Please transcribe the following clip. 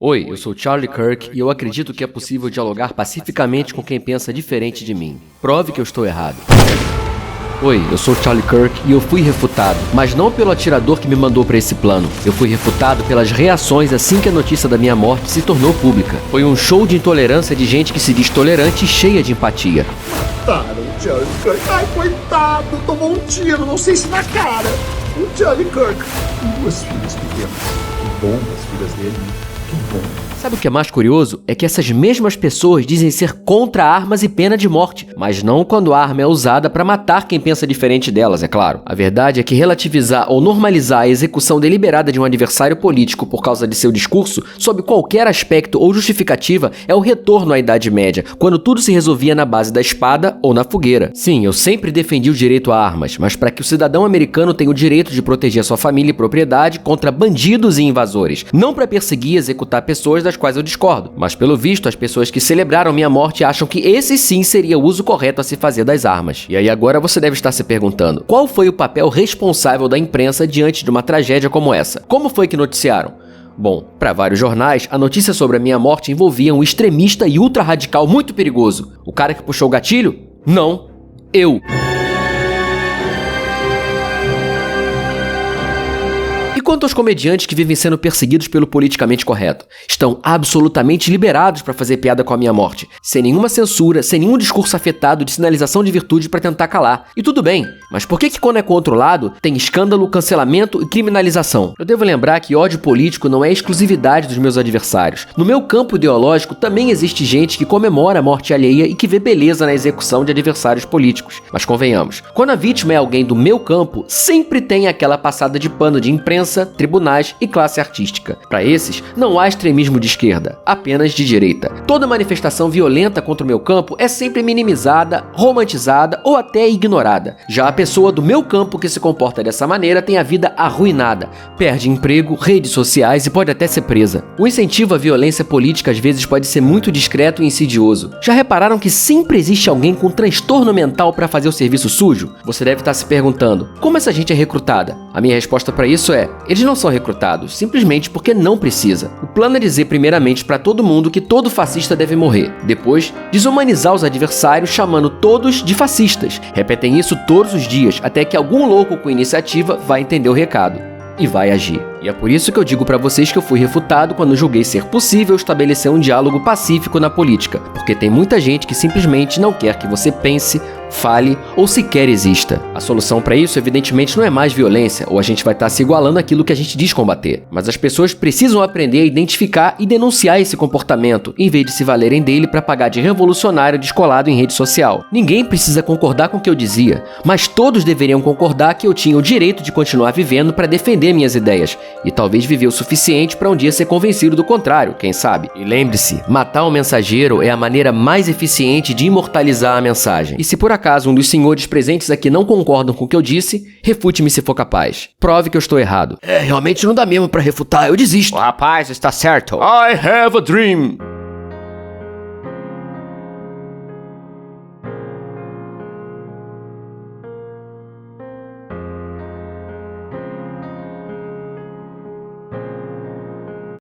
Oi, eu sou Charlie Kirk e eu acredito que é possível dialogar pacificamente com quem pensa diferente de mim. Prove que eu estou errado. Oi, eu sou Charlie Kirk e eu fui refutado, mas não pelo atirador que me mandou para esse plano. Eu fui refutado pelas reações assim que a notícia da minha morte se tornou pública. Foi um show de intolerância de gente que se diz tolerante e cheia de empatia. Mataram o Charlie Kirk. Ai, coitado, tomou um tiro, não sei se na cara. O Charlie Kirk. Duas filhas pequenas. Que bom as filhas dele. Que bom. Sabe o que é mais curioso? É que essas mesmas pessoas dizem ser contra armas e pena de morte, mas não quando a arma é usada para matar quem pensa diferente delas, é claro. A verdade é que relativizar ou normalizar a execução deliberada de um adversário político por causa de seu discurso, sob qualquer aspecto ou justificativa, é o retorno à Idade Média, quando tudo se resolvia na base da espada ou na fogueira. Sim, eu sempre defendi o direito a armas, mas para que o cidadão americano tenha o direito de proteger sua família e propriedade contra bandidos e invasores, não para perseguir e executar pessoas das quais eu discordo, mas pelo visto as pessoas que celebraram minha morte acham que esse sim seria o uso correto a se fazer das armas. E aí agora você deve estar se perguntando, qual foi o papel responsável da imprensa diante de uma tragédia como essa? Como foi que noticiaram? Bom, para vários jornais, a notícia sobre a minha morte envolvia um extremista e ultra-radical muito perigoso. O cara que puxou o gatilho? Não, eu. E quanto aos comediantes que vivem sendo perseguidos pelo politicamente correto? Estão absolutamente liberados para fazer piada com a minha morte, sem nenhuma censura, sem nenhum discurso afetado de sinalização de virtude para tentar calar. E tudo bem, mas por que quando é controlado, tem escândalo, cancelamento e criminalização? Eu devo lembrar que ódio político não é exclusividade dos meus adversários. No meu campo ideológico também existe gente que comemora a morte alheia e que vê beleza na execução de adversários políticos. Mas convenhamos, quando a vítima é alguém do meu campo, sempre tem aquela passada de pano de imprensa, tribunais e classe artística. Para esses, não há extremismo de esquerda, apenas de direita. Toda manifestação violenta contra o meu campo é sempre minimizada, romantizada ou até ignorada. Já a pessoa do meu campo que se comporta dessa maneira tem a vida arruinada, perde emprego, redes sociais e pode até ser presa. O incentivo à violência política às vezes pode ser muito discreto e insidioso. Já repararam que sempre existe alguém com transtorno mental para fazer o serviço sujo? Você deve estar se perguntando, como essa gente é recrutada? A minha resposta para isso é, eles não são recrutados, simplesmente porque não precisa. O plano é dizer primeiramente para todo mundo que todo fascista deve morrer. Depois, desumanizar os adversários chamando todos de fascistas. Repetem isso todos os dias, até que algum louco com iniciativa vai entender o recado e vai agir. E é por isso que eu digo pra vocês que eu fui refutado quando julguei ser possível estabelecer um diálogo pacífico na política, porque tem muita gente que simplesmente não quer que você pense, fale ou sequer exista. A solução pra isso, evidentemente, não é mais violência, ou a gente vai estar se igualando àquilo que a gente diz combater. Mas as pessoas precisam aprender a identificar e denunciar esse comportamento, em vez de se valerem dele pra pagar de revolucionário descolado em rede social. Ninguém precisa concordar com o que eu dizia, mas todos deveriam concordar que eu tinha o direito de continuar vivendo pra defender minhas ideias, e talvez viver o suficiente para um dia ser convencido do contrário, quem sabe? E lembre-se, matar o mensageiro é a maneira mais eficiente de imortalizar a mensagem. E se por acaso um dos senhores presentes aqui não concordam com o que eu disse, refute-me se for capaz. Prove que eu estou errado. Realmente não dá mesmo para refutar, eu desisto. O rapaz está certo. I have a dream.